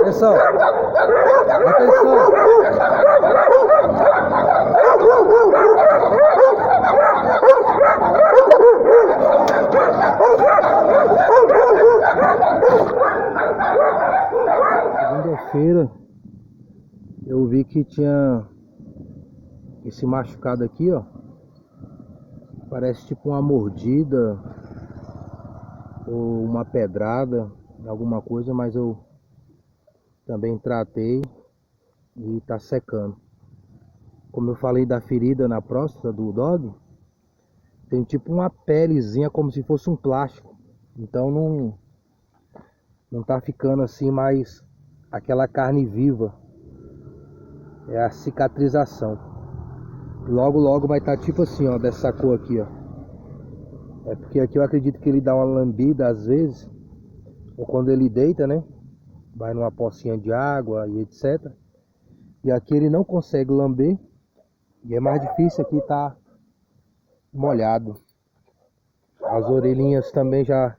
Atenção! Atenção! Segunda-feira eu vi que tinha esse machucado aqui, ó. Parece tipo uma mordida ou uma pedrada, alguma coisa, mas eu também tratei e tá secando. Como eu falei da ferida na próstata do dog, tem tipo uma pelezinha como se fosse um plástico. Então não tá ficando assim mais aquela carne viva. É a cicatrização. Logo logo vai estar tipo assim, ó, dessa cor aqui, ó. É porque aqui eu acredito que ele dá uma lambida às vezes, ou quando ele deita, né? Vai numa pocinha de água e etc. E aqui ele não consegue lamber. E é mais difícil aqui tá molhado. As orelhinhas também já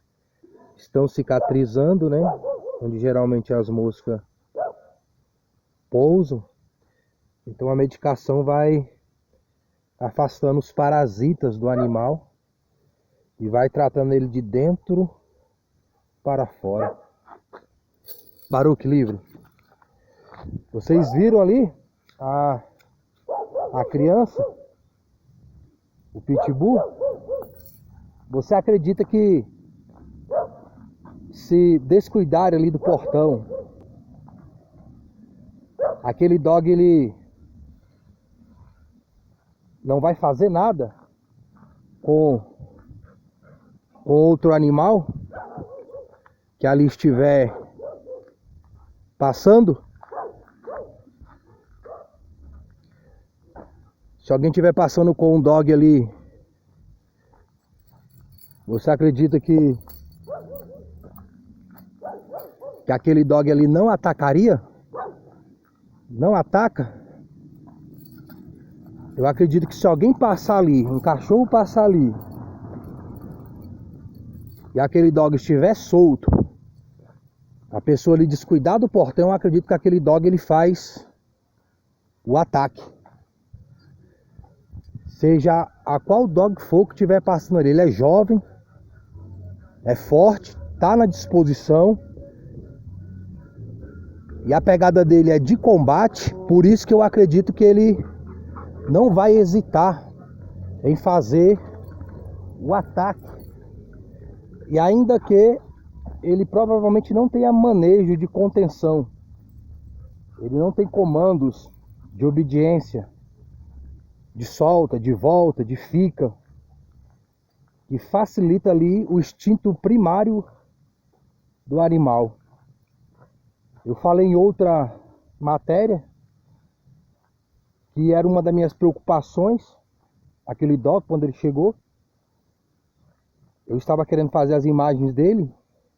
estão cicatrizando, né? Onde geralmente as moscas pousam. Então a medicação vai afastando os parasitas do animal e vai tratando ele de dentro para fora. Baruch, livre. Vocês viram ali a criança, o pitbull? Você acredita que se descuidar ali do portão, aquele dog ele não vai fazer nada com outro animal que ali estiver passando? Se alguém estiver passando com um dog ali, você acredita que aquele dog ali não atacaria? Não ataca? Eu acredito que se alguém passar ali, um cachorro passar ali, e aquele dog estiver solto, a pessoa ali descuidar do portão, eu acredito que aquele dog ele faz o ataque. Seja a qual dog for que estiver passando ali, ele é jovem, é forte, tá na disposição. E a pegada dele é de combate, por isso que eu acredito que ele não vai hesitar em fazer o ataque. E ainda que ele provavelmente não tenha manejo de contenção, ele não tem comandos de obediência, de solta, de volta, de fica, que facilita ali o instinto primário do animal. Eu falei em outra matéria que era uma das minhas preocupações, aquele dog quando ele chegou. eu estava querendo fazer as imagens dele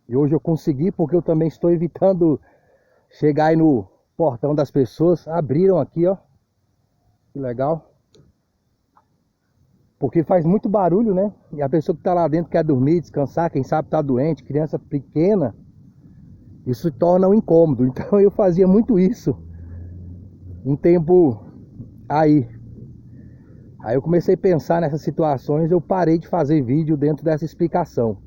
e hoje eu consegui, porque eu também estou evitando chegar aí no portão das pessoas. Abriram aqui, ó. Que legal. Porque faz muito barulho, né? E a pessoa que tá lá dentro quer dormir, descansar, quem sabe tá doente, criança pequena. Isso torna um incômodo. Então eu fazia muito isso um tempo aí. Aí eu comecei a pensar nessas situações, eu parei de fazer vídeo dentro dessa explicação.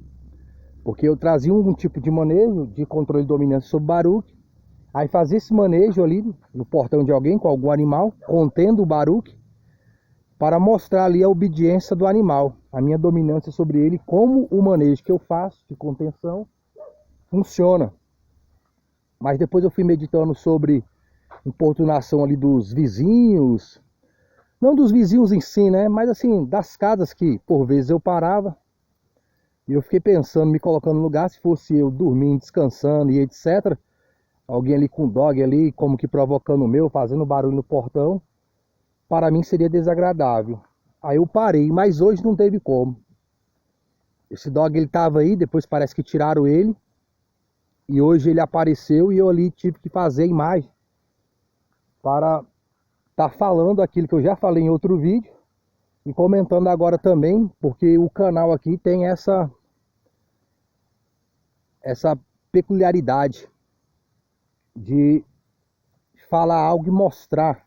Porque eu trazia um tipo de manejo de controle de dominância sobre o Baruch. Aí fazia esse manejo ali no portão de alguém com algum animal, contendo o Baruch, para mostrar ali a obediência do animal, a minha dominância sobre ele, como o manejo que eu faço de contenção funciona. Mas depois eu fui meditando sobre importunação ali dos vizinhos, não dos vizinhos em si, né? Mas assim, das casas que por vezes eu parava. E eu fiquei pensando, me colocando no lugar, se fosse eu dormindo, descansando e etc. Alguém ali com dog ali, como que provocando o meu, fazendo barulho no portão. Para mim seria desagradável. Aí eu parei, mas hoje não teve como. Esse dog ele tava aí, depois parece que tiraram ele. E hoje ele apareceu e eu ali tive que fazer a imagem para estar falando aquilo que eu já falei em outro vídeo. E comentando agora também, porque o canal aqui tem essa peculiaridade de falar algo e mostrar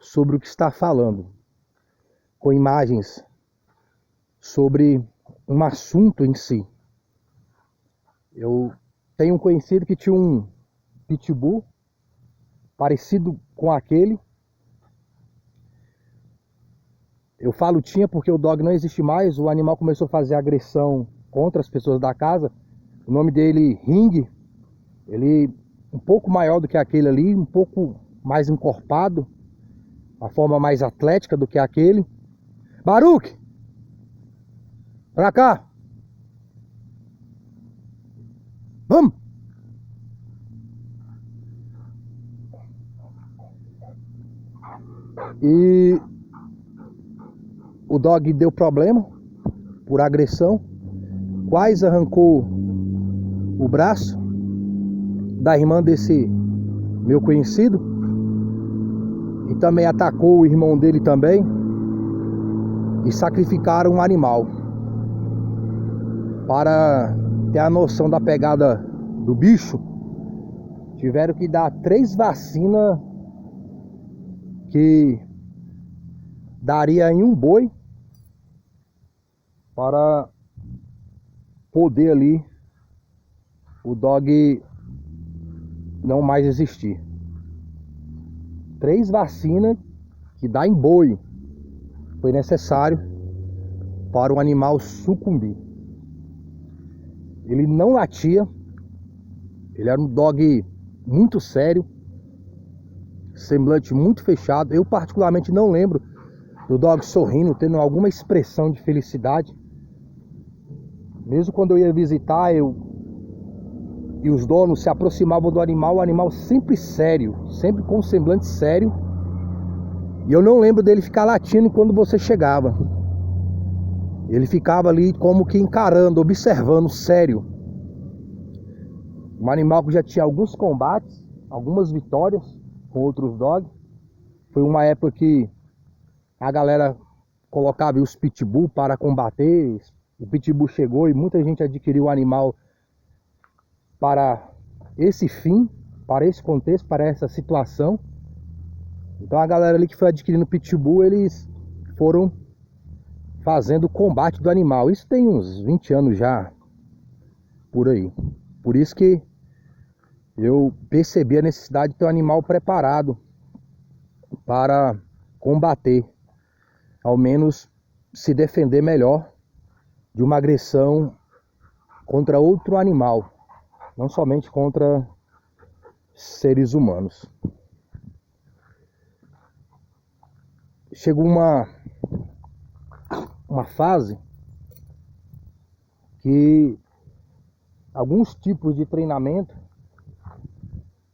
sobre o que está falando, com imagens sobre um assunto em si. Eu tenho um conhecido que tinha um pitbull parecido com aquele. Eu falo tinha porque o dog não existe mais, o animal começou a fazer agressão contra as pessoas da casa. O nome dele, Ring, ele um pouco maior do que aquele ali, um pouco mais encorpado, a forma mais atlética do que aquele. Baruch! Pra cá! Vamos! E o dog deu problema por agressão. Quase arrancou o braço da irmã desse meu conhecido. E também atacou o irmão dele também. E sacrificaram um animal. Para ter a noção da pegada do bicho, tiveram que dar 3 vacinas que daria em um boi para poder ali o dog não mais existir. 3 vacinas que dá em boi foi necessário para o animal sucumbir. Ele não latia, ele era um dog muito sério, semblante muito fechado. Eu particularmente não lembro do dog sorrindo, tendo alguma expressão de felicidade. Mesmo quando eu ia visitar, e os donos se aproximavam do animal, o animal sempre sério, sempre com um semblante sério. E eu não lembro dele ficar latindo quando você chegava. Ele ficava ali como que encarando, observando, sério. Um animal que já tinha alguns combates, algumas vitórias com outros dogs. Foi uma época que a galera colocava os pitbull para combater. O pitbull chegou e muita gente adquiriu o animal para esse fim, para esse contexto, para essa situação. Então a galera ali que foi adquirindo pitbull, eles foram fazendo o combate do animal. Isso tem uns 20 anos já, por aí. Por isso que eu percebi a necessidade de ter um animal preparado para combater, ao menos se defender melhor de uma agressão contra outro animal, não somente contra seres humanos. Chegou uma fase que alguns tipos de treinamento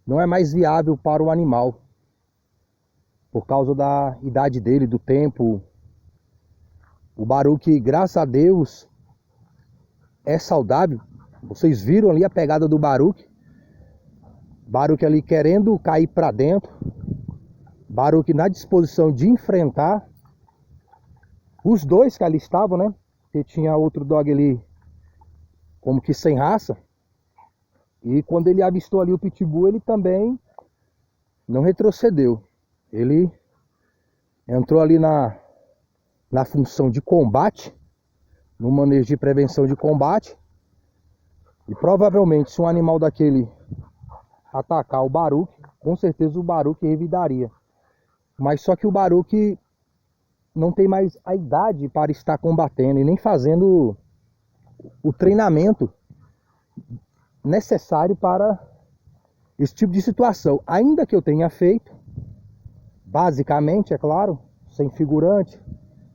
não é mais viável para o animal, por causa da idade dele, do tempo. O Baruch, graças a Deus, é saudável. Vocês viram ali a pegada do Baruch. Baruch ali querendo cair para dentro. Baruch na disposição de enfrentar os dois que ali estavam, né? Porque tinha outro dog ali como que sem raça. E quando ele avistou ali o Pitbull, ele também não retrocedeu. Ele entrou ali na função de combate, no manejo de prevenção de combate. E provavelmente se um animal daquele atacar o Baruch, com certeza o Baruch revidaria. Mas só que o Baruch não tem mais a idade para estar combatendo e nem fazendo o treinamento necessário para esse tipo de situação. Ainda que eu tenha feito, basicamente, é claro, sem figurante,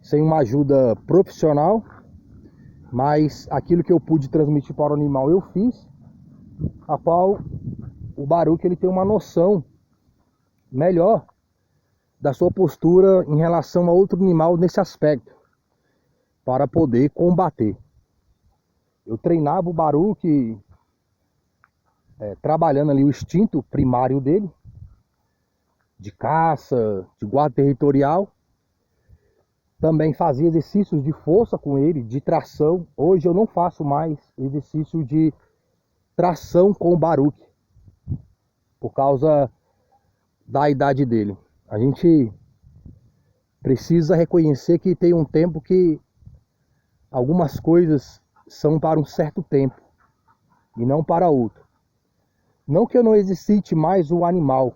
sem uma ajuda profissional, mas aquilo que eu pude transmitir para o animal eu fiz, a qual o Baruch ele tem uma noção melhor da sua postura em relação a outro animal nesse aspecto, para poder combater. Eu treinava o Baruch trabalhando ali o instinto primário dele, de caça, de guarda territorial. Também fazia exercícios de força com ele, de tração. Hoje eu não faço mais exercício de tração com o Baruch, por causa da idade dele. A gente precisa reconhecer que tem um tempo que algumas coisas são para um certo tempo e não para outro. Não que eu não exercite mais o animal.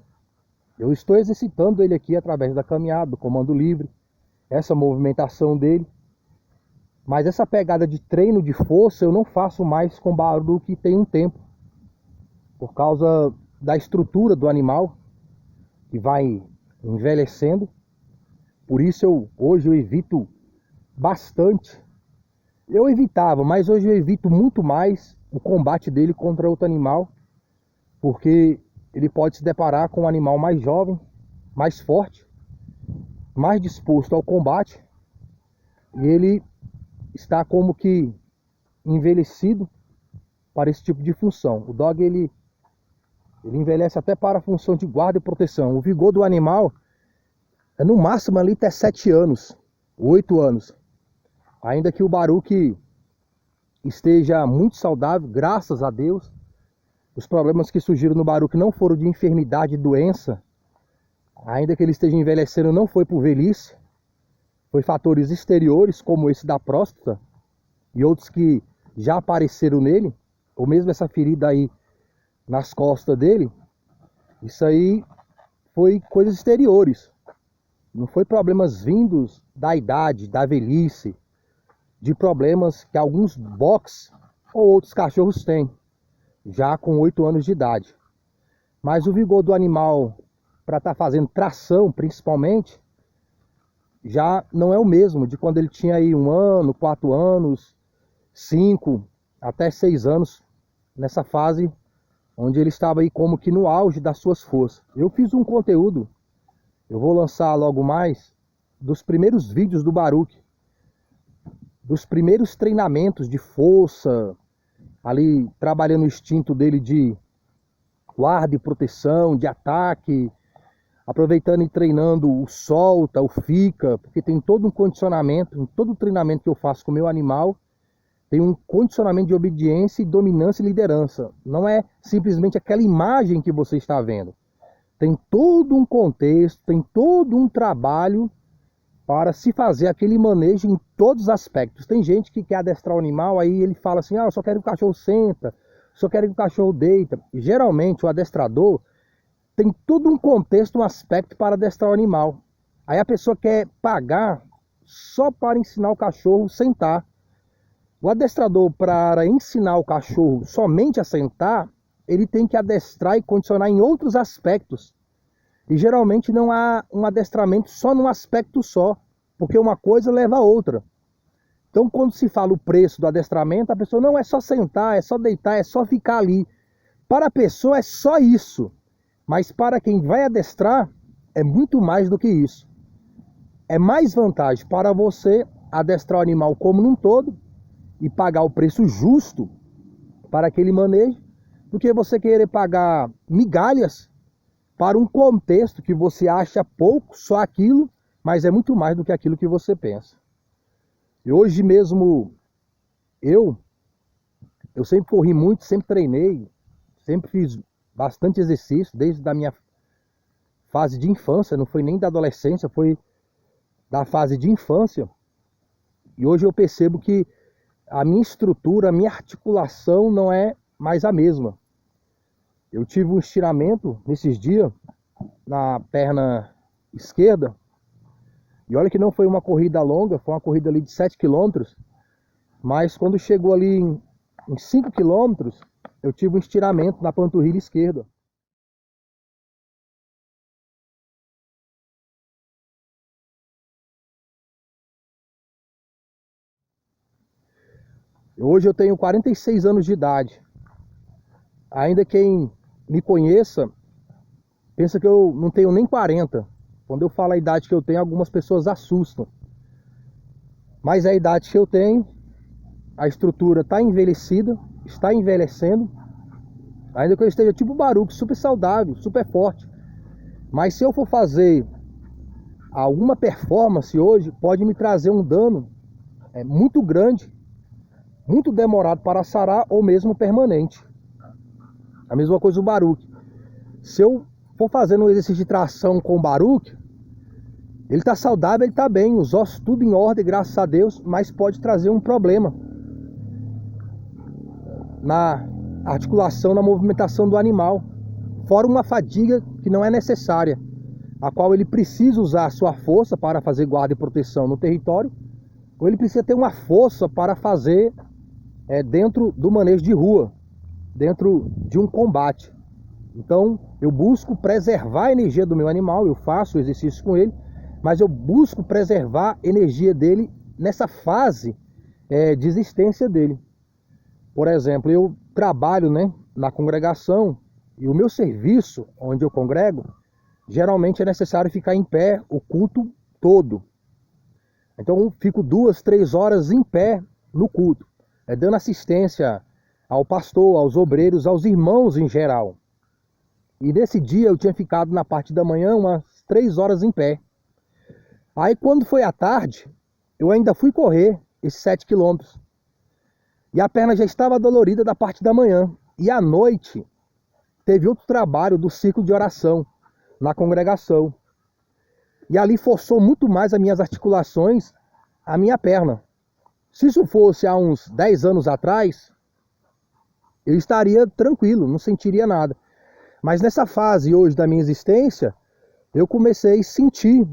Eu estou exercitando ele aqui através da caminhada, do comando livre, essa movimentação dele. Mas essa pegada de treino de força eu não faço mais com Baruch que tem um tempo. Por causa da estrutura do animal, que vai envelhecendo. Por isso hoje eu evito bastante. Eu evitava, mas hoje eu evito muito mais o combate dele contra outro animal. Porque ele pode se deparar com um animal mais jovem, mais forte, mais disposto ao combate. E ele está como que envelhecido para esse tipo de função. O dog ele envelhece até para a função de guarda e proteção. O vigor do animal é no máximo ali até 7 anos, 8 anos. Ainda que o Baruch esteja muito saudável, graças a Deus. Os problemas que surgiram no Baruch não foram de enfermidade e doença. Ainda que ele esteja envelhecendo, não foi por velhice. Foi fatores exteriores, como esse da próstata e outros que já apareceram nele. Ou mesmo essa ferida aí nas costas dele. Isso aí foi coisas exteriores. Não foi problemas vindos da idade, da velhice. De problemas que alguns box ou outros cachorros têm, já com 8 anos de idade. Mas o vigor do animal para estar fazendo tração, principalmente, já não é o mesmo de quando ele tinha aí 1 ano, 4 anos, 5, até 6 anos, nessa fase onde ele estava aí como que no auge das suas forças. Eu fiz um conteúdo, eu vou lançar logo mais, dos primeiros vídeos do Baruch, dos primeiros treinamentos de força, ali trabalhando o instinto dele de guarda e proteção, de ataque, aproveitando e treinando o solta, o fica, porque tem todo um condicionamento, em todo o treinamento que eu faço com o meu animal, tem um condicionamento de obediência e dominância e liderança. Não é simplesmente aquela imagem que você está vendo. Tem todo um contexto, tem todo um trabalho para se fazer aquele manejo em todos os aspectos. Tem gente que quer adestrar o animal, aí ele fala assim, eu só quero que o cachorro senta, só quero que o cachorro deita. E, geralmente o adestrador tem todo um contexto, um aspecto para adestrar o animal. Aí a pessoa quer pagar só para ensinar o cachorro a sentar. O adestrador, para ensinar o cachorro somente a sentar, ele tem que adestrar e condicionar em outros aspectos. E geralmente não há um adestramento só num aspecto só, porque uma coisa leva a outra. Então quando se fala o preço do adestramento, a pessoa não é só sentar, é só deitar, é só ficar ali. Para a pessoa é só isso, mas para quem vai adestrar é muito mais do que isso. É mais vantagem para você adestrar o animal como num todo e pagar o preço justo para aquele manejo, do que você querer pagar migalhas para um contexto que você acha pouco, só aquilo, mas é muito mais do que aquilo que você pensa. E hoje mesmo, eu sempre corri muito, sempre treinei, sempre fiz bastante exercício, desde a minha fase de infância, não foi nem da adolescência, foi da fase de infância. E hoje eu percebo que a minha estrutura, a minha articulação não é mais a mesma. Eu tive um estiramento nesses dias na perna esquerda. E olha que não foi uma corrida longa, foi uma corrida ali de 7 quilômetros. Mas quando chegou ali em 5 quilômetros, eu tive um estiramento na panturrilha esquerda. Hoje eu tenho 46 anos de idade. Ainda quem me conheça pensa que eu não tenho nem 40. Quando eu falo a idade que eu tenho, algumas pessoas assustam. Mas é a idade que eu tenho, a estrutura está envelhecida, está envelhecendo. Ainda que eu esteja tipo Baruch, super saudável, super forte. Mas se eu for fazer alguma performance hoje, pode me trazer um dano muito grande, muito demorado para sarar ou mesmo permanente. A mesma coisa o Baruch. Se eu for fazendo um exercício de tração com o Baruch, ele está saudável, ele está bem, os ossos tudo em ordem, graças a Deus, mas pode trazer um problema na articulação, na movimentação do animal, fora uma fadiga que não é necessária, a qual ele precisa usar a sua força para fazer guarda e proteção no território, ou ele precisa ter uma força para fazer dentro do manejo de rua, dentro de um combate. Então eu busco preservar a energia do meu animal, eu faço exercício com ele, mas eu busco preservar a energia dele nessa fase de existência dele. Por exemplo, eu trabalho, na congregação, e o meu serviço, onde eu congrego, geralmente é necessário ficar em pé o culto todo. Então eu fico 2, 3 horas em pé no culto, dando assistência ao pastor, aos obreiros, aos irmãos em geral. E nesse dia eu tinha ficado na parte da manhã umas 3 horas em pé. Aí quando foi à tarde, eu ainda fui correr esses 7 quilômetros. E a perna já estava dolorida da parte da manhã. E à noite, teve outro trabalho do ciclo de oração na congregação. E ali forçou muito mais as minhas articulações, a minha perna. Se isso fosse há uns 10 anos atrás, eu estaria tranquilo, não sentiria nada. Mas nessa fase hoje da minha existência, eu comecei a sentir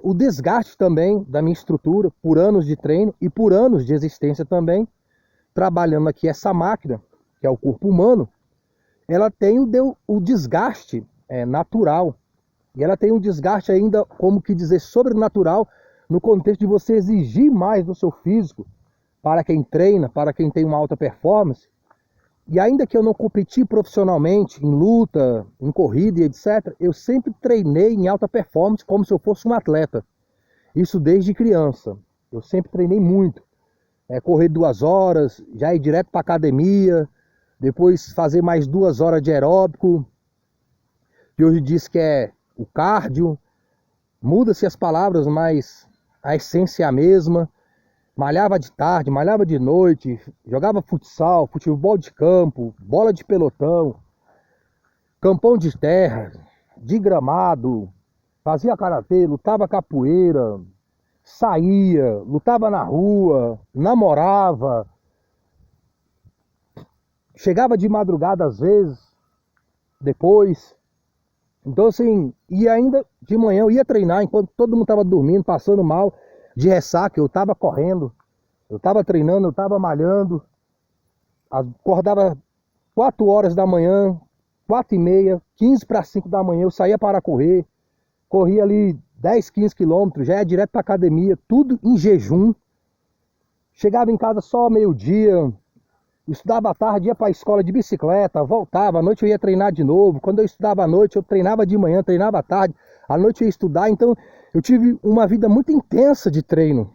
o desgaste também da minha estrutura por anos de treino e por anos de existência também, trabalhando aqui essa máquina, que é o corpo humano. Ela tem o desgaste natural, e ela tem um desgaste ainda, como que dizer, sobrenatural, no contexto de você exigir mais do seu físico, para quem treina, para quem tem uma alta performance. E ainda que eu não competi profissionalmente, em luta, em corrida e etc., eu sempre treinei em alta performance como se eu fosse um atleta. Isso desde criança. Eu sempre treinei muito. Correr 2 horas, já ir direto para academia, depois fazer mais 2 horas de aeróbico, que hoje diz que é o cardio. Muda-se as palavras, mas a essência é a mesma. Malhava de tarde, malhava de noite, jogava futsal, futebol de campo, bola de pelotão, campão de terra, de gramado, fazia karatê, lutava capoeira, saía, lutava na rua, namorava, chegava de madrugada às vezes, depois. Então assim, e ainda de manhã eu ia treinar enquanto todo mundo estava dormindo, passando mal, de ressaca. Eu estava correndo, eu estava treinando, eu estava malhando, acordava 4 horas da manhã, 4h30, 15 para 5 da manhã, eu saía para correr, corria ali 10, 15 quilômetros, já ia direto para academia, tudo em jejum. Chegava em casa só meio-dia, estudava à tarde, ia para a escola de bicicleta, voltava, à noite eu ia treinar de novo. Quando eu estudava à noite, eu treinava de manhã, treinava à tarde, à noite eu ia estudar. Então eu tive uma vida muito intensa de treino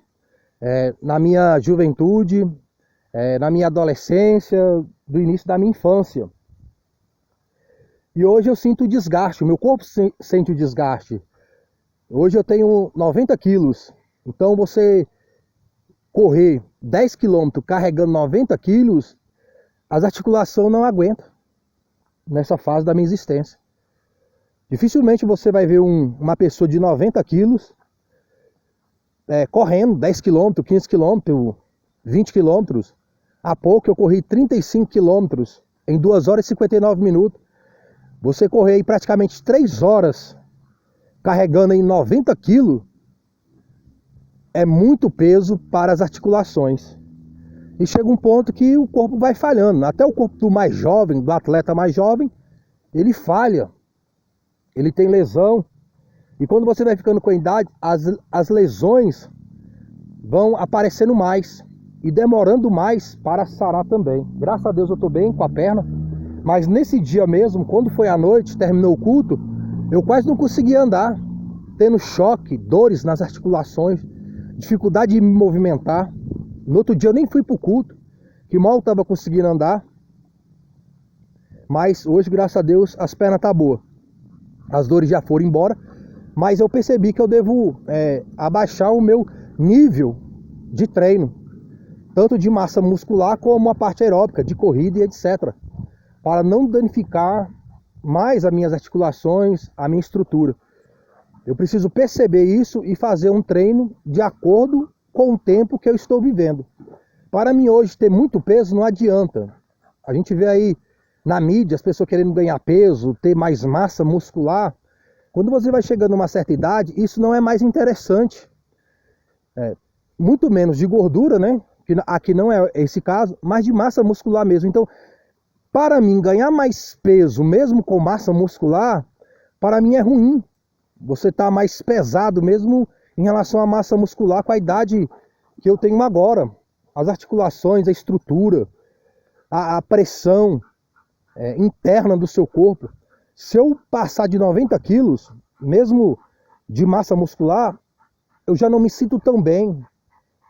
na minha juventude, na minha adolescência, do início da minha infância. E hoje eu sinto o desgaste, o meu corpo sente o desgaste. Hoje eu tenho 90 quilos, então você correr 10 quilômetros carregando 90 quilos, as articulações não aguentam nessa fase da minha existência. Dificilmente você vai ver uma pessoa de 90 quilos correndo 10 quilômetros, 15 quilômetros, 20 quilômetros. Há pouco eu corri 35 quilômetros em 2 horas e 59 minutos. Você correr aí praticamente 3 horas carregando em 90 quilos é muito peso para as articulações. E chega um ponto que o corpo vai falhando. Até o corpo do mais jovem, do atleta mais jovem, ele falha. Ele tem lesão. E quando você vai ficando com a idade, as lesões vão aparecendo mais e demorando mais para sarar também. Graças a Deus eu estou bem com a perna. Mas nesse dia mesmo, quando foi à noite, terminou o culto, eu quase não conseguia andar. Tendo choque, dores nas articulações, dificuldade de me movimentar. No outro dia eu nem fui para o culto, que mal estava conseguindo andar. Mas hoje, graças a Deus, as pernas estão boas. As dores já foram embora. Mas eu percebi que eu devo abaixar o meu nível de treino. Tanto de massa muscular como a parte aeróbica, de corrida e etc. Para não danificar mais as minhas articulações, a minha estrutura. Eu preciso perceber isso e fazer um treino de acordo com o tempo que eu estou vivendo. Para mim hoje ter muito peso não adianta. A gente vê aí na mídia as pessoas querendo ganhar peso, ter mais massa muscular. Quando você vai chegando a uma certa idade, isso não é mais interessante. Muito menos de gordura, né? Que aqui não é esse caso, mas de massa muscular mesmo. Então, para mim ganhar mais peso, mesmo com massa muscular, para mim é ruim. Você está mais pesado mesmo em relação à massa muscular com a idade que eu tenho agora. As articulações, a estrutura, a pressão interna do seu corpo. Se eu passar de 90 quilos, mesmo de massa muscular, eu já não me sinto tão bem.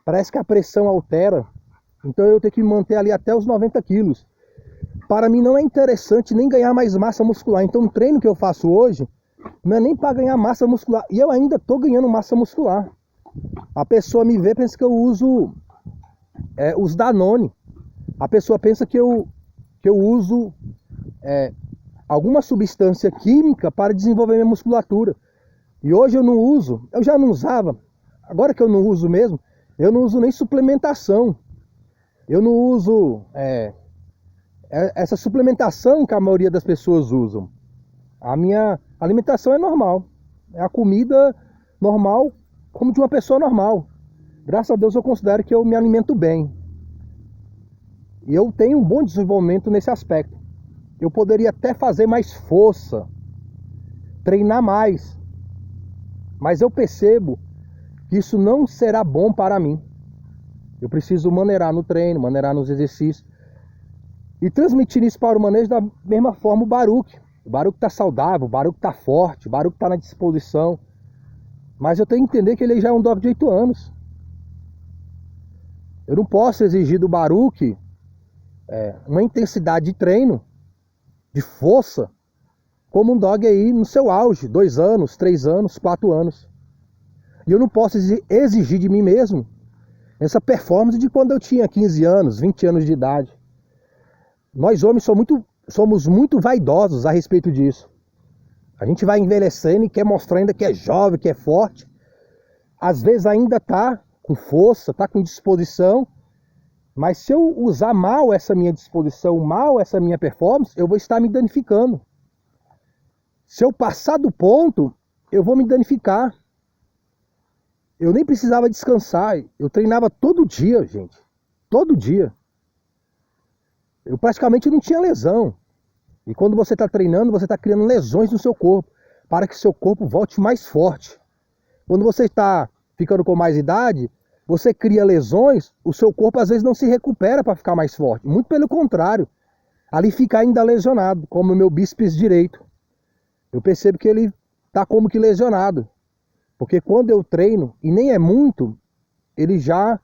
Parece que a pressão altera. Então eu tenho que me manter ali até os 90 quilos. Para mim não é interessante nem ganhar mais massa muscular. Então o treino que eu faço hoje não é nem para ganhar massa muscular. E eu ainda estou ganhando massa muscular. A pessoa me vê e pensa que eu uso os Danone. A pessoa pensa que eu uso alguma substância química para desenvolver minha musculatura. E hoje eu não uso. Eu já não usava. Agora que eu não uso mesmo, eu não uso nem suplementação. Eu não uso essa suplementação que a maioria das pessoas usam. A minha alimentação é normal. É a comida normal, como de uma pessoa normal. Graças a Deus eu considero que eu me alimento bem. E eu tenho um bom desenvolvimento nesse aspecto. Eu poderia até fazer mais força, treinar mais. Mas eu percebo que isso não será bom para mim. Eu preciso maneirar no treino, maneirar nos exercícios. E transmitir isso para o manejo da mesma forma o Baruch. O Baruch está saudável, o Baruch está forte, o Baruch está na disposição. Mas eu tenho que entender que ele já é um dog de 8 anos. Eu não posso exigir do Baruch uma intensidade de treino, de força, como um dog aí no seu auge, 2 anos, 3 anos, 4 anos. E eu não posso exigir de mim mesmo essa performance de quando eu tinha 15 anos, 20 anos de idade. Nós homens somos muito vaidosos a respeito disso. A gente vai envelhecendo e quer mostrar ainda que é jovem, que é forte. Às vezes ainda está com força, está com disposição. Mas se eu usar mal essa minha disposição, mal essa minha performance, eu vou estar me danificando. Se eu passar do ponto, eu vou me danificar. Eu nem precisava descansar. Eu treinava todo dia, gente. Todo dia. Eu praticamente não tinha lesão. E quando você está treinando, você está criando lesões no seu corpo, para que seu corpo volte mais forte. Quando você está ficando com mais idade, você cria lesões, o seu corpo às vezes não se recupera para ficar mais forte. Muito pelo contrário, ali fica ainda lesionado, como o meu bíceps direito. Eu percebo que ele está como que lesionado. Porque quando eu treino, e nem é muito, ele já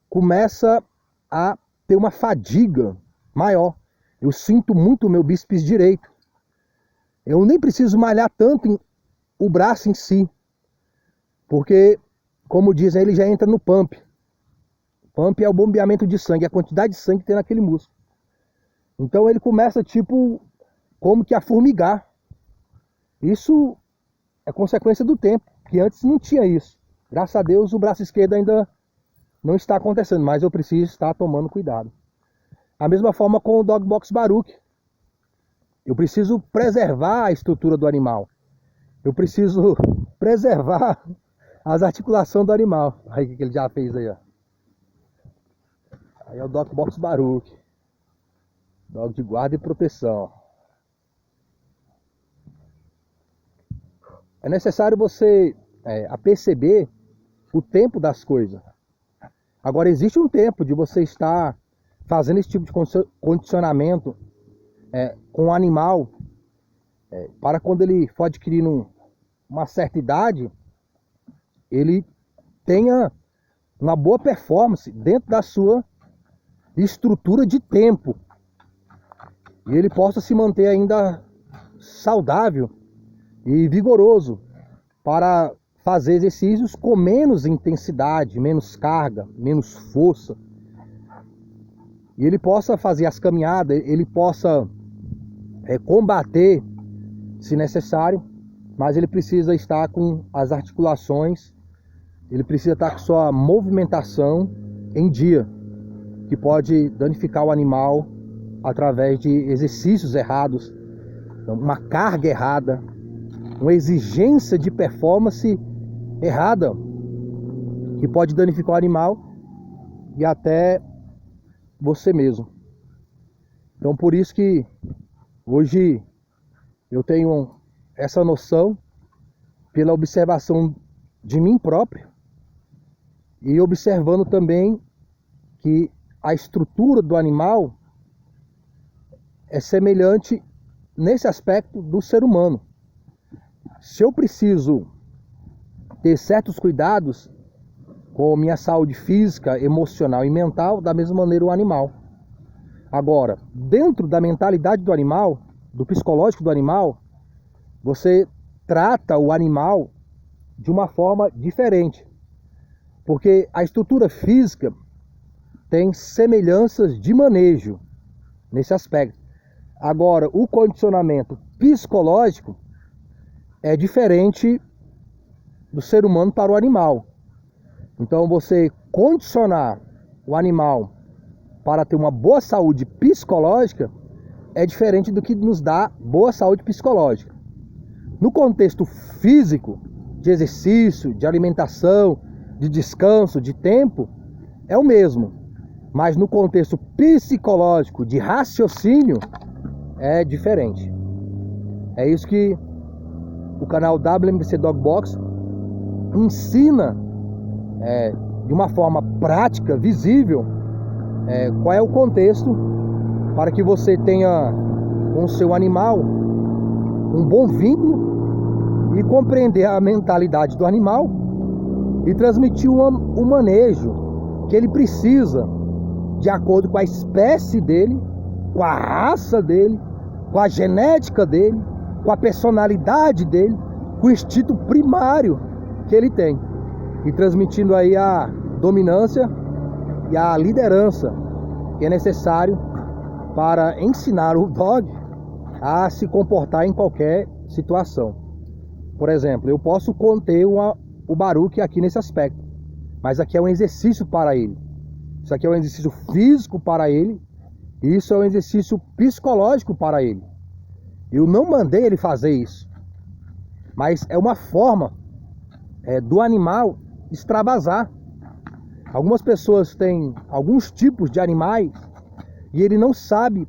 começa a ter uma fadiga maior. Eu sinto muito o meu bíceps direito. Eu nem preciso malhar tanto o braço em si, porque, como dizem, ele já entra no pump. Pump é o bombeamento de sangue, a quantidade de sangue que tem naquele músculo. Então ele começa tipo como que a formigar. Isso é consequência do tempo, que antes não tinha isso. Graças a Deus o braço esquerdo ainda não está acontecendo, mas eu preciso estar tomando cuidado. A mesma forma com o Dog Box Baruch. Eu preciso preservar a estrutura do animal. Eu preciso preservar as articulações do animal. Aí o que ele já fez aí, ó. Aí é o Dog Box Baruch. Dog de guarda e proteção. É necessário você perceber o tempo das coisas. Agora, existe um tempo de você estar fazendo esse tipo de condicionamento com o animal para quando ele for adquirindo uma certa idade, ele tenha uma boa performance dentro da sua estrutura de tempo. E ele possa se manter ainda saudável e vigoroso para fazer exercícios com menos intensidade, menos carga, menos força. E ele possa fazer as caminhadas, ele possa combater se necessário, mas ele precisa estar com as articulações, ele precisa estar com sua movimentação em dia, que pode danificar o animal através de exercícios errados, uma carga errada, uma exigência de performance errada, que pode danificar o animal e até você mesmo. Então por isso que hoje eu tenho essa noção pela observação de mim próprio e observando também que a estrutura do animal é semelhante nesse aspecto do ser humano. Se eu preciso ter certos cuidados com minha saúde física, emocional e mental, da mesma maneira o animal. Agora, dentro da mentalidade do animal, do psicológico do animal, você trata o animal de uma forma diferente. Porque a estrutura física tem semelhanças de manejo nesse aspecto. Agora, o condicionamento psicológico é diferente do ser humano para o animal. Então, você condicionar o animal para ter uma boa saúde psicológica é diferente do que nos dá boa saúde psicológica. No contexto físico, de exercício, de alimentação, de descanso, de tempo, é o mesmo. Mas no contexto psicológico, de raciocínio, é diferente. É isso que o canal WMBC Dog Box ensina de uma forma prática, visível, qual é o contexto para que você tenha com o seu animal um bom vínculo e compreender a mentalidade do animal e transmitir o manejo que ele precisa de acordo com a espécie dele, com a raça dele, com a genética dele, com a personalidade dele, com o instinto primário que ele tem, e transmitindo aí a dominância e a liderança que é necessário para ensinar o dog a se comportar em qualquer situação. Por exemplo, eu posso conter o Baruch aqui nesse aspecto, mas aqui é um exercício para ele. Isso aqui é um exercício físico para ele, e isso é um exercício psicológico para ele. Eu não mandei ele fazer isso, mas é uma forma do animal extravasar. Algumas pessoas têm alguns tipos de animais e ele não sabe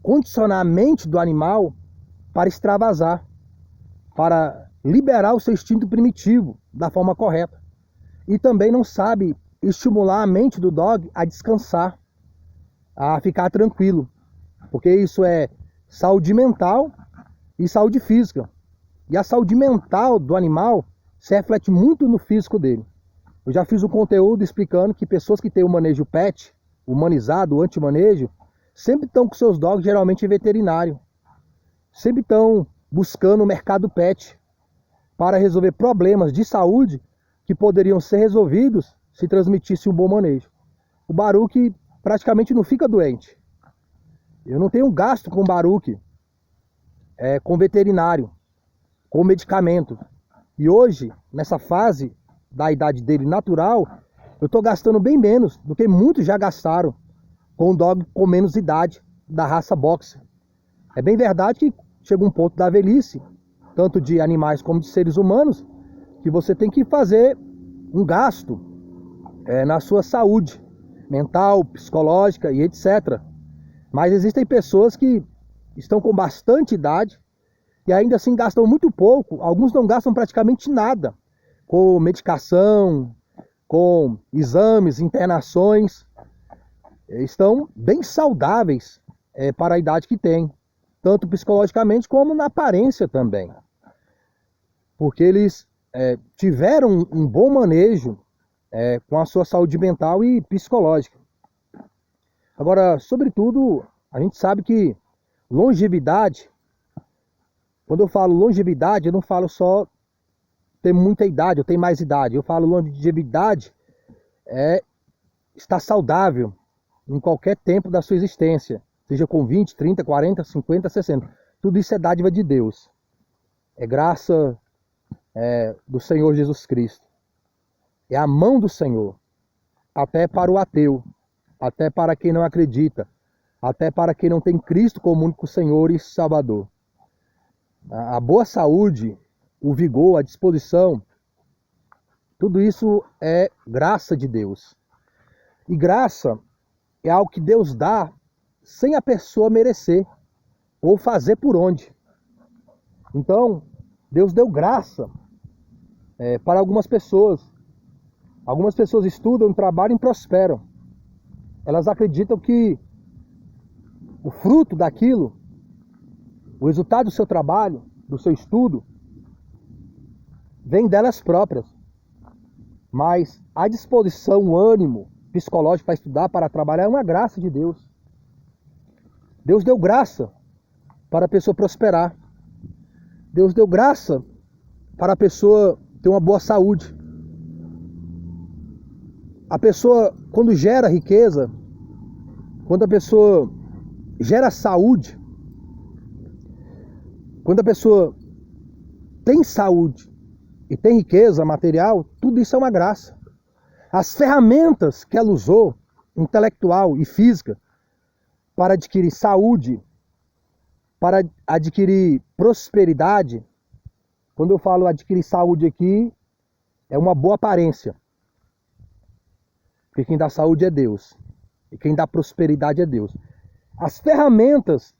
condicionar a mente do animal para extravasar, para liberar o seu instinto primitivo da forma correta. E também não sabe estimular a mente do dog a descansar, a ficar tranquilo, porque isso é saúde mental e saúde física. E a saúde mental do animal se reflete muito no físico dele. Eu já fiz um conteúdo explicando que pessoas que têm o manejo pet, humanizado, anti-manejo, sempre estão com seus dogs, geralmente em veterinário. Sempre estão buscando o mercado pet para resolver problemas de saúde que poderiam ser resolvidos se transmitisse um bom manejo. O Baruch praticamente não fica doente. Eu não tenho gasto com Baruch, com veterinário, com medicamento. E hoje, nessa fase da idade dele natural, eu estou gastando bem menos do que muitos já gastaram com um dog com menos idade da raça Boxer. É bem verdade que chega um ponto da velhice, tanto de animais como de seres humanos, que você tem que fazer um gasto na sua saúde mental, psicológica e etc. Mas existem pessoas que estão com bastante idade e ainda assim gastam muito pouco. Alguns não gastam praticamente nada com medicação, com exames, internações. Estão bem saudáveis para a idade que têm, tanto psicologicamente como na aparência também. Porque eles tiveram um bom manejo com a sua saúde mental e psicológica. Agora, sobretudo, a gente sabe que longevidade, quando eu falo longevidade, eu não falo só ter muita idade ou ter mais idade. Eu falo longevidade estar saudável em qualquer tempo da sua existência. Seja com 20, 30, 40, 50, 60. Tudo isso é dádiva de Deus. É graça do Senhor Jesus Cristo. É a mão do Senhor. Até para o ateu. Até para quem não acredita. Até para quem não tem Cristo como único Senhor e Salvador. A boa saúde, o vigor, a disposição, tudo isso é graça de Deus. E graça é algo que Deus dá sem a pessoa merecer ou fazer por onde. Então, Deus deu graça para algumas pessoas. Algumas pessoas estudam, trabalham e prosperam. Elas acreditam que o fruto daquilo, o resultado do seu trabalho, do seu estudo, vem delas próprias. Mas a disposição, o ânimo psicológico para estudar, para trabalhar, é uma graça de Deus. Deus deu graça para a pessoa prosperar. Deus deu graça para a pessoa ter uma boa saúde. A pessoa, quando gera riqueza, quando a pessoa gera saúde, quando a pessoa tem saúde e tem riqueza material, tudo isso é uma graça. As ferramentas que ela usou, intelectual e física, para adquirir saúde, para adquirir prosperidade, quando eu falo adquirir saúde aqui, é uma boa aparência. Porque quem dá saúde é Deus. E quem dá prosperidade é Deus. As ferramentas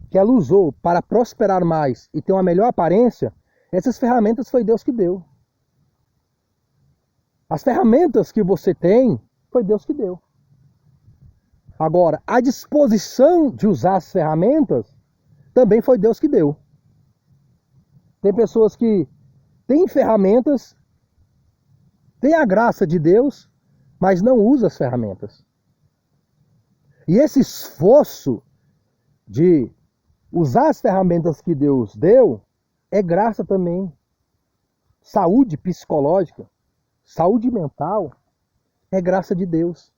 que ela usou para prosperar mais e ter uma melhor aparência, essas ferramentas foi Deus que deu. As ferramentas que você tem, foi Deus que deu. Agora, a disposição de usar as ferramentas, também foi Deus que deu. Tem pessoas que têm ferramentas, têm a graça de Deus, mas não usam as ferramentas. E esse esforço de usar as ferramentas que Deus deu, é graça também. Saúde psicológica, saúde mental, é graça de Deus.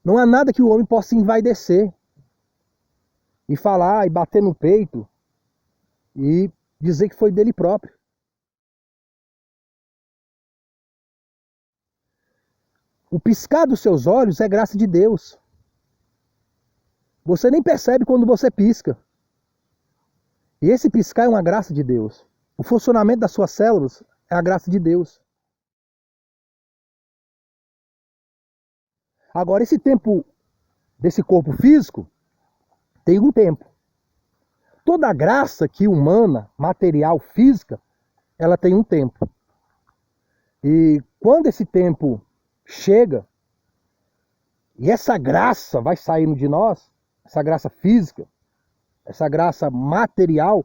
Não há nada que o homem possa envaidecer e falar e bater no peito e dizer que foi dele próprio. O piscar dos seus olhos é graça de Deus. Você nem percebe quando você pisca. E esse piscar é uma graça de Deus. O funcionamento das suas células é a graça de Deus. Agora, esse tempo desse corpo físico tem um tempo. Toda a graça aqui humana, material, física, ela tem um tempo. E quando esse tempo chega, e essa graça vai saindo de nós, essa graça física, essa graça material,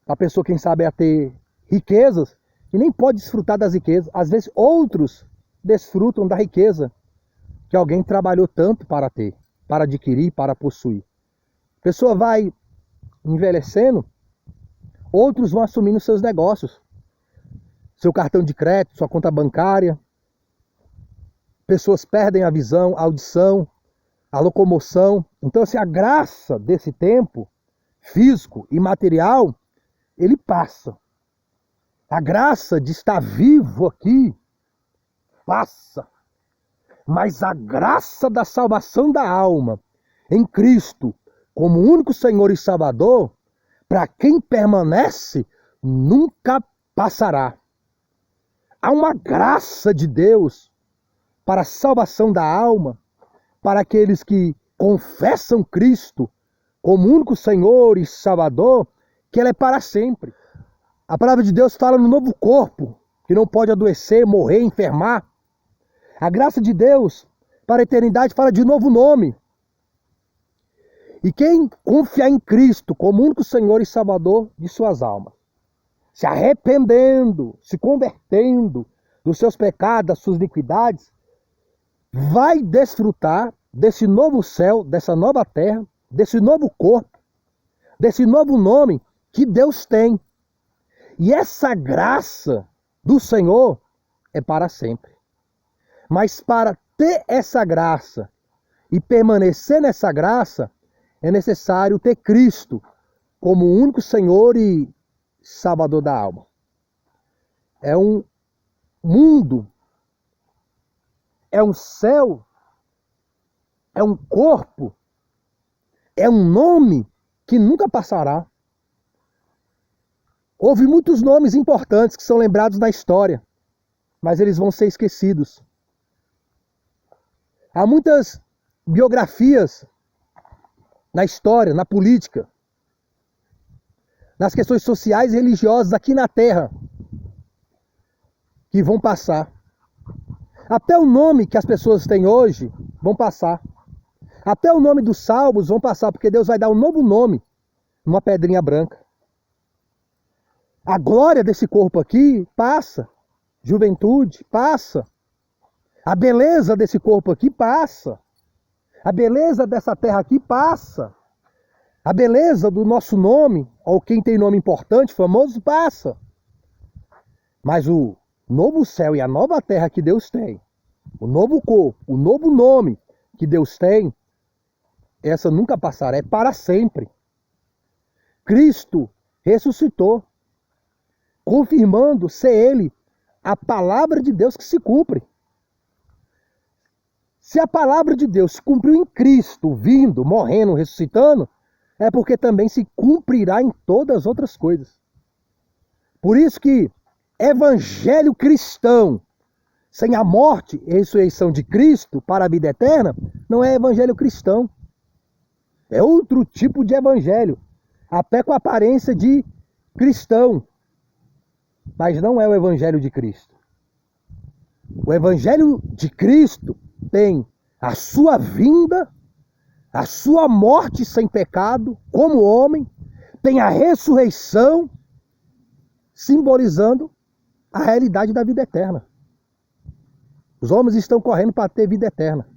a pessoa, quem sabe, a ter riquezas, e nem pode desfrutar das riquezas. Às vezes outros desfrutam da riqueza que alguém trabalhou tanto para ter, para adquirir, para possuir. A pessoa vai envelhecendo, outros vão assumindo seus negócios, seu cartão de crédito, sua conta bancária. Pessoas perdem a visão, a audição, a locomoção. Então, assim, a graça desse tempo físico e material, ele passa. A graça de estar vivo aqui passa. Mas a graça da salvação da alma em Cristo, como único Senhor e Salvador, para quem permanece, nunca passará. Há uma graça de Deus para a salvação da alma, para aqueles que confessam Cristo como único Senhor e Salvador, que ela é para sempre. A palavra de Deus fala no novo corpo, que não pode adoecer, morrer, enfermar. A graça de Deus para a eternidade fala de novo nome. E quem confiar em Cristo como único Senhor e Salvador de suas almas, se arrependendo, se convertendo dos seus pecados, das suas iniquidades, vai desfrutar desse novo céu, dessa nova terra, desse novo corpo, desse novo nome que Deus tem. E essa graça do Senhor é para sempre. Mas para ter essa graça e permanecer nessa graça, é necessário ter Cristo como único Senhor e Salvador da alma. É um mundo, é um céu, é um corpo, é um nome que nunca passará. Houve muitos nomes importantes que são lembrados na história, mas eles vão ser esquecidos. Há muitas biografias na história, na política, nas questões sociais e religiosas aqui na Terra, que vão passar. Até o nome que as pessoas têm hoje vão passar. Até o nome dos salvos vão passar, porque Deus vai dar um novo nome numa pedrinha branca. A glória desse corpo aqui passa. Juventude passa. A beleza desse corpo aqui passa. A beleza dessa terra aqui passa. A beleza do nosso nome, ou quem tem nome importante, famoso, passa. Mas o novo céu e a nova terra que Deus tem, o novo corpo, o novo nome que Deus tem, essa nunca passará, é para sempre. Cristo ressuscitou, confirmando ser Ele a palavra de Deus que se cumpre. Se a palavra de Deus se cumpriu em Cristo, vindo, morrendo, ressuscitando, é porque também se cumprirá em todas as outras coisas. Por isso que evangelho cristão, sem a morte e ressurreição de Cristo para a vida eterna, não é evangelho cristão. É outro tipo de evangelho, até com a aparência de cristão, mas não é o evangelho de Cristo. O evangelho de Cristo tem a sua vinda, a sua morte sem pecado, como homem, tem a ressurreição, simbolizando a realidade da vida eterna. Os homens estão correndo para ter vida eterna.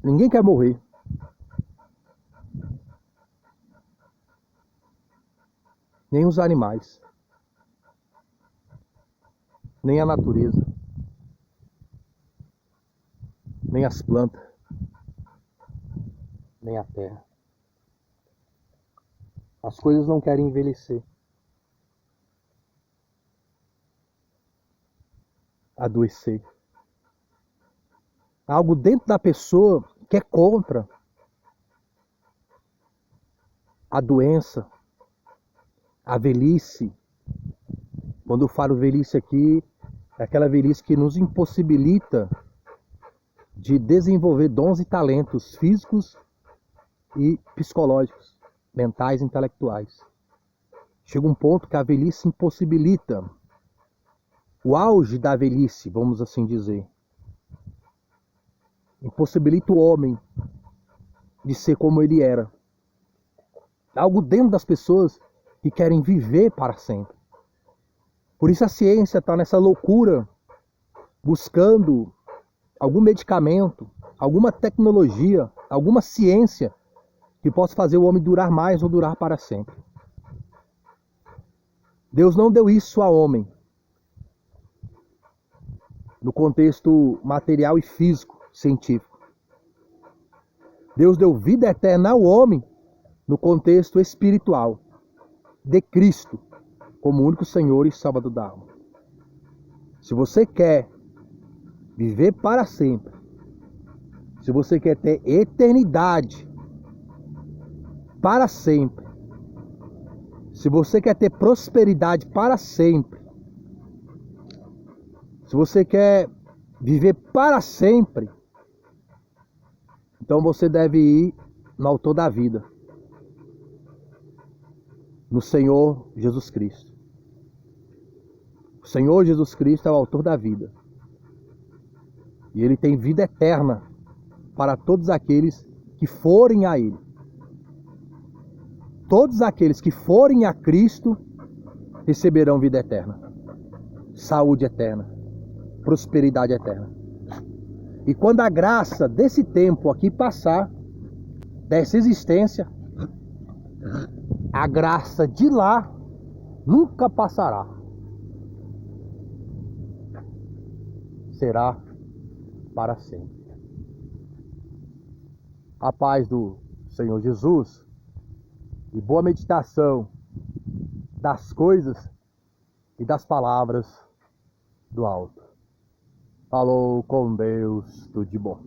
Ninguém quer morrer. Nem os animais. Nem a natureza. Nem as plantas. Nem a terra. As coisas não querem envelhecer. Adoecer. Algo dentro da pessoa que é contra a doença, a velhice. Quando eu falo velhice aqui, é aquela velhice que nos impossibilita de desenvolver dons e talentos físicos e psicológicos, mentais e intelectuais. Chega um ponto que a velhice impossibilita o auge da velhice, vamos assim dizer. impossibilita o homem de ser como ele era. Algo dentro das pessoas que querem viver para sempre. Por isso a ciência está nessa loucura, buscando algum medicamento, alguma tecnologia, alguma ciência que possa fazer o homem durar mais ou durar para sempre. Deus não deu isso ao homem no contexto material e físico, científico. Deus deu vida eterna ao homem no contexto espiritual, de Cristo, como único Senhor e Salvador da alma. Se você quer viver para sempre, se você quer ter eternidade para sempre, se você quer ter prosperidade para sempre, se você quer viver para sempre, então você deve ir no autor da vida, no Senhor Jesus Cristo. O Senhor Jesus Cristo é o autor da vida. E Ele tem vida eterna para todos aqueles que forem a Ele. Todos aqueles que forem a Cristo receberão vida eterna, saúde eterna, prosperidade eterna. E quando a graça desse tempo aqui passar, dessa existência, a graça de lá nunca passará. Será para sempre. A paz do Senhor Jesus e boa meditação das coisas e das palavras do alto. Falou com Deus, tudo de bom.